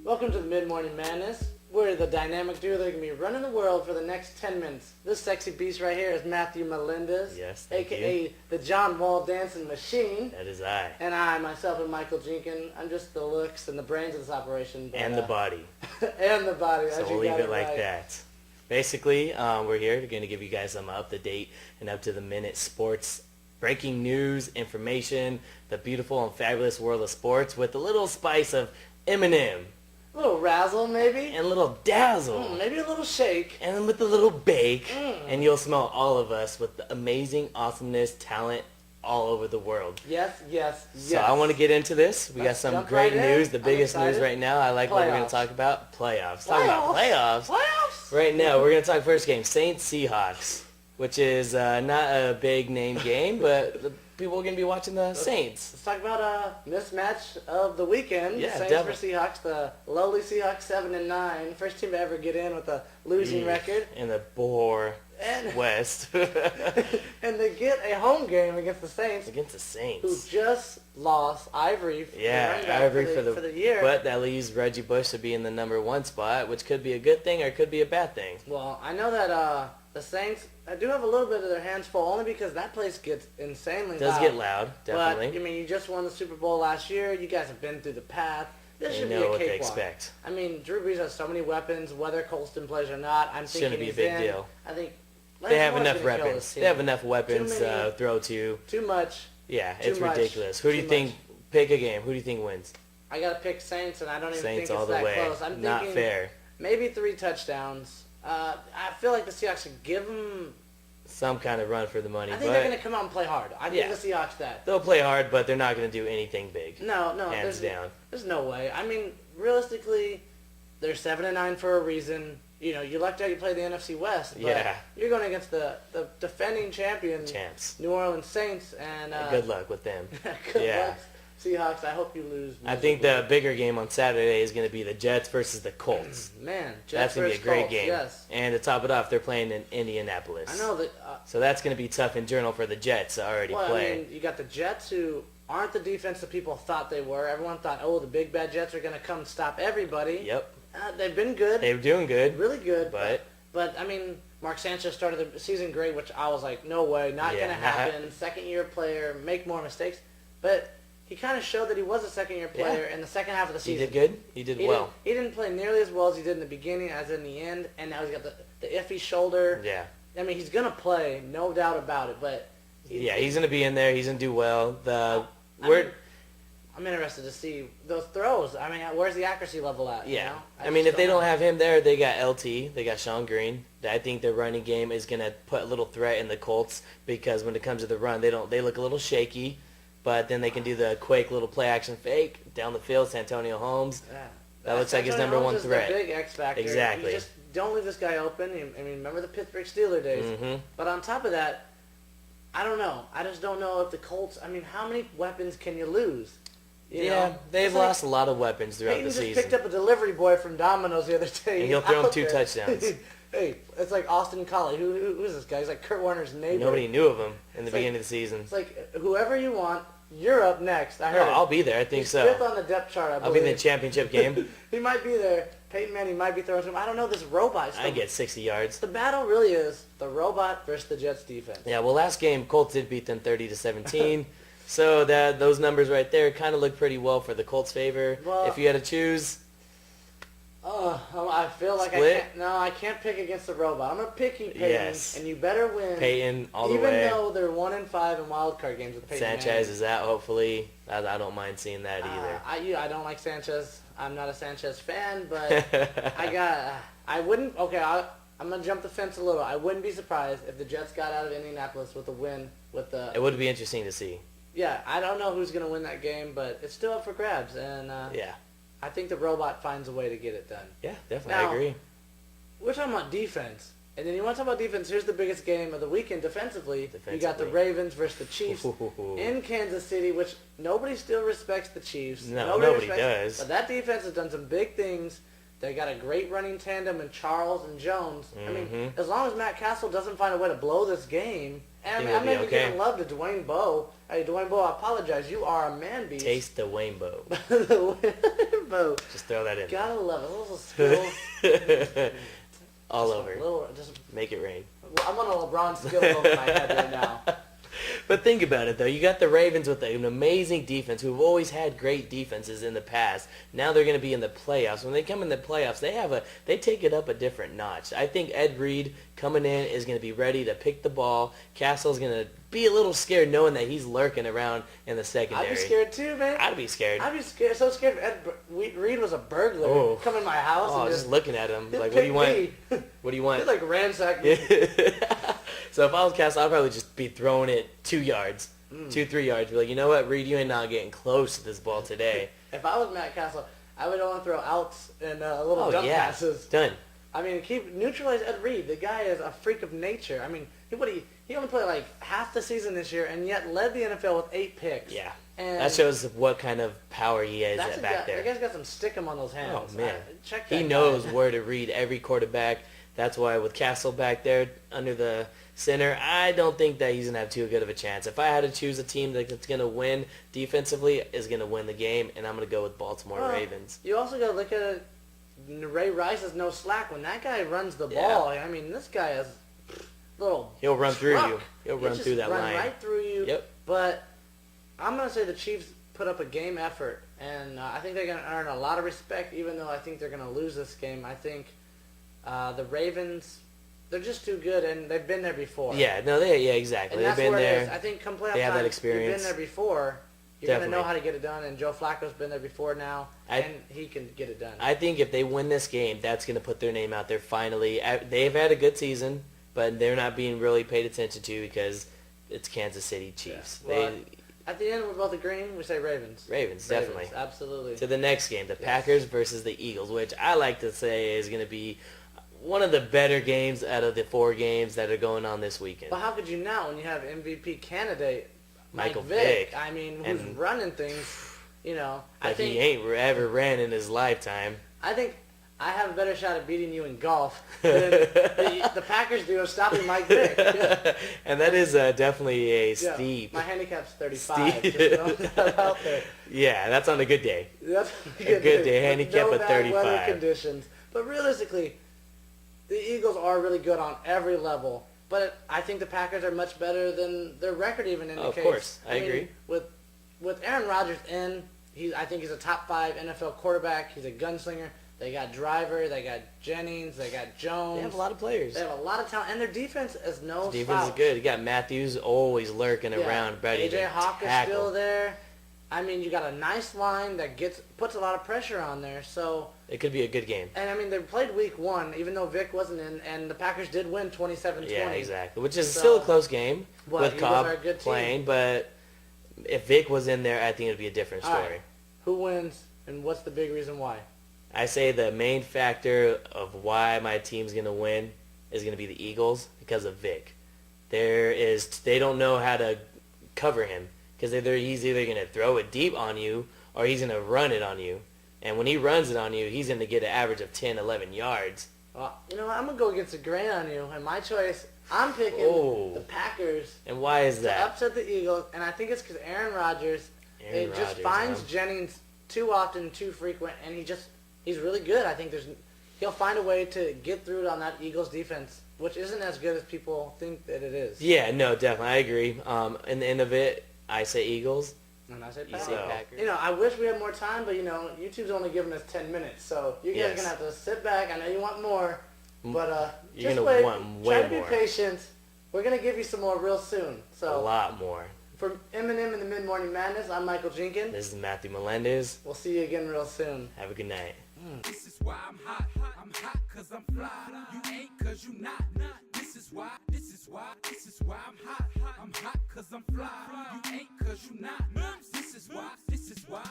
Welcome to the Mid-Morning Madness. We're the dynamic duo that are going to be running the world for the next 10 minutes. This sexy beast right here is Matthew Melendez, Yes, thank a.k.a. you. the John Wall Dancing Machine. That is I. And I, myself, am Michael Jenkins. I'm just the looks and the brains of this operation. But, And the body. and the body. So we'll leave it like that. Basically, we're here. We're going to give you guys some up-to-date and up-to-the-minute sports breaking news, information, the beautiful and fabulous world of sports with a little spice of Eminem. A little razzle, maybe. And a little dazzle. Maybe a little shake. And with a little bake. And you'll smell all of us with the amazing awesomeness, talent all over the world. Yes, yes, yes. So I want to get into this. We got some great news. The biggest news right now. I like what we're going to talk about. Playoffs. Talk about playoffs. Playoffs? Right now, we're going to talk first game. Saints-Seahawks, which is not a big name game, but the people are going to be watching the Saints. Let's talk about mismatch of the weekend. Yeah, Saints definitely. for Seahawks. The lowly Seahawks 7-9. First team to ever get in with a losing record. In the Boar And West. and they get a home game against the Saints, Against the who Saints. just lost Ivory. Ivory for the year. But that leaves Reggie Bush to be in the number one spot, which could be a good thing or it could be a bad thing. Well, I know that the Saints, I do have a little bit of their hands full, only because that place gets insanely It does loud. get loud, definitely. But, I mean, you just won the Super Bowl last year. You guys have been through the path. This They should know be a what they cakewalk. expect. I mean, Drew Brees has so many weapons, whether Colston plays or not. I'm thinking Shouldn't be a he's big in. deal. I think They have Lance enough Moore's gonna kill weapons. this They team. have enough weapons Too many- to throw to. Too much. Yeah, Too it's much. ridiculous. Who do you Too think? much. Pick a game. Who do you think wins? I gotta pick Saints, and I don't even Saints think all it's the that way. close. I'm Not thinking fair. maybe 3 touchdowns. I feel like the Seahawks should give them. Some kind of run for the money. I think but they're gonna come out and play hard. I Yeah. give the Seahawks that. they'll play hard, but they're not going to do anything big. No, Hands down. There's no way. I mean, realistically, they're 7-9 for a reason. You know, you lucked out you played the NFC West, but Yeah. you're going against the defending champion, Champs. New Orleans Saints, and Good luck with them. good Yeah. luck, Seahawks. I hope you lose. I think the bigger game on Saturday is going to be the Jets versus the Colts. Man, Jets That's going to be a versus great Colts, game. Yes, And to top it off, they're playing in Indianapolis. I know that. So that's going to be tough in general for the Jets to already Well, play. I mean, you got the Jets who aren't the defense that people thought they were. Everyone thought, oh, the big bad Jets are going to come stop everybody. Yep. They've been good. They're doing good. really good. But I mean, Mark Sanchez started the season great, which I was like, no way, not Yeah, going to happen. Second-year player, make more mistakes. But he kind of showed that he was a second-year player in the second half of the he season. did good. He did well. He didn't play nearly as well as he did in the beginning as in the end, and now he's got the iffy shoulder. Yeah. I mean, he's going to play, no doubt about it, but... Yeah, he's going to be in there. He's going to do well. I'm interested to see those throws. I mean, where's the accuracy level at? Yeah. You know? I mean, just if they don't know. have him there, they got LT. They got Sean Green. I think their running game is going to put a little threat in the Colts because when it comes to the run, they look a little shaky, but then they can do the quick little play action fake down the field. Santonio Holmes. Yeah. That looks like his number one threat. The big X factor. Exactly. You just don't leave this guy open. I mean, remember the Pittsburgh Steelers days. Mm-hmm. But on top of that, I don't know. I just don't know if the Colts. I mean, how many weapons can you lose? You know? they've It's lost a lot of weapons throughout Peyton the just season. picked up a delivery boy from Domino's the other day. And he'll throw him out 2 there. touchdowns. Hey, it's like Austin Collie. Who's this guy? He's like Kurt Warner's neighbor. Nobody knew of him in the It's beginning of the season. It's like whoever you want, you're up next. I heard. No, I'll be there. I think He's so. fifth on the depth chart. I I'll believe. be in the championship game. He might be there. Peyton Manning might be throwing to him. I don't know. This robot. I get 60 yards. The battle really is the robot versus the Jets defense. Yeah, well, last game, Colts did beat them 30-17. So those numbers right there kind of look pretty well for the Colts' favor. Well, if you had to choose, I feel like Split? I can't pick against the robot. I'm gonna pick you, Peyton, Yes. and you better win. Peyton all the Even way. though they're 1-5 in wild card games with Peyton Sanchez Manning. is out, hopefully. I don't mind seeing that either. I don't like Sanchez. I'm not a Sanchez fan, but I wouldn't. Okay, I'm gonna jump the fence a little. I wouldn't be surprised if the Jets got out of Indianapolis with a win. It would be interesting to see. Yeah, I don't know who's gonna win that game, but it's still up for grabs, and Yeah. I think the robot finds a way to get it done. Yeah, definitely. Now, I agree. We're talking about defense. And then you want to talk about defense, here's the biggest game of the weekend defensively. You got the Ravens versus the Chiefs in Kansas City, which nobody still respects the Chiefs. No, nobody does. But that defense has done some big things. They got a great running tandem in Charles and Jones. I mean, as long as Matt Castle doesn't find a way to blow this game, and I may be giving love to Dwayne Bowe. Hey, Dwayne Bowe, I apologize. You are a man beast. Taste the rainbow. Timbo. Just throw that in. Gotta love it. A little skill. All over. Just make it rain. I'm on a LeBron skill over my head right now. But think about it, though. You got the Ravens with an amazing defense who've always had great defenses in the past. Now they're going to be in the playoffs. When they come in the playoffs, they take it up a different notch. I think Ed Reed coming in is going to be ready to pick the ball. Castle's going to be a little scared knowing that he's lurking around in the secondary. I'd be scared too, man. I'd be scared. I'd be scared. So scared if Reed was a burglar. Come in my house and just looking at him. Like, what do you want? What do you want? He'd like ransack me. So if I was Castle, I'd probably just be throwing it 2 yards, 2-3 yards. Be like, you know what, Reed, you ain't not getting close to this ball today. If I was Matt Castle, I would only throw outs and little dump passes. Done. I mean, neutralize Ed Reed. The guy is a freak of nature. I mean, he only played like half the season this year, and yet led the NFL with 8 picks. Yeah. And that shows what kind of power he has back there. That guy's got some stickum on those hands. Oh, man. Check that He knows where to read every quarterback. That's why with Castle back there under the center, I don't think that he's going to have too good of a chance. If I had to choose a team that's going to win defensively, is going to win the game, and I'm going to go with Baltimore Ravens. You also got to look at it. Ray Rice is no slack. When that guy runs the ball, I mean, this guy is little He'll run truck. through you. He'll run through that run line. right through you. Yep. But I'm going to say the Chiefs put up a game effort, and I think they're going to earn a lot of respect, even though I think they're going to lose this game. I think the Ravens, they're just too good, and they've been there before. Yeah, exactly. And they've been there. I think come playoff they have time, that experience. you've been there before. You're going to know how to get it done, and Joe Flacco's been there before now, and he can get it done. I think if they win this game, that's going to put their name out there finally. They've had a good season, but they're not being really paid attention to because it's Kansas City Chiefs. Yeah. Well, at the end, we're both agreeing. We say Ravens. Ravens, definitely. Absolutely. To the next game, the Packers versus the Eagles, which I like to say is going to be one of the better games out of the 4 games that are going on this weekend. Well, how could you not when you have MVP candidate Michael Vick? I mean, who's running things, you know. I think he ain't ever ran in his lifetime. I think I have a better shot at beating you in golf than the Packers do of stopping Mike Vick. And that is definitely a steep. My handicap's 35. Just throwing that out there. Yeah, that's on a good day. That's a good day. Handicap no at 35. Weather conditions. But realistically, the Eagles are really good on every level. But I think the Packers are much better than their record even indicates. Of course, I agree. With Aaron Rodgers in, I think he's a top 5 NFL quarterback. He's a gunslinger. They got Driver. They got Jennings. They got Jones. They have a lot of players. They have a lot of talent, and their defense is no slouch. Defense is good. You got Matthews always lurking around, ready to AJ Hawk is tackle. still there. I mean, you got a nice line that puts a lot of pressure on there. So it could be a good game. And I mean, they played week 1, even though Vic wasn't in, and the Packers did win 27-20. Yeah, exactly. Which is still a close game with Cobb playing, but if Vic was in there, I think it'd be a different story. Right. Who wins, and what's the big reason why? I say the main factor of why my team's going to win is going to be the Eagles because of Vic. They don't know how to cover him because he's either going to throw it deep on you or he's going to run it on you. And when he runs it on you, he's going to get an average of 10, 11 yards. Well, you know what? I'm going to go against the grain on you. And my choice, I'm picking the Packers. And why is that? To upset the Eagles. And I think it's because Aaron Rodgers just finds Jennings too often, too frequent. And he's really good. I think he'll find a way to get through it on that Eagles defense, which isn't as good as people think that it is. Yeah, no, definitely. I agree. In the end of it, I say Eagles. And I say Packers. You know, I wish we had more time, but, you know, YouTube's only giving us 10 minutes. So you guys are going to have to sit back. I know you want more, but you're just gonna wait. Want way Try to be more. patient. We're going to give you some more real soon. So a lot more. From Eminem and the Mid-Morning Madness, I'm Michael Jenkins. This is Matthew Melendez. We'll see you again real soon. Have a good night. This is why I'm hot. I'm hot cause I'm fly. You ain't cause you not. This is why I'm hot. I'm hot cause I'm fly. You ain't cause you not. This is why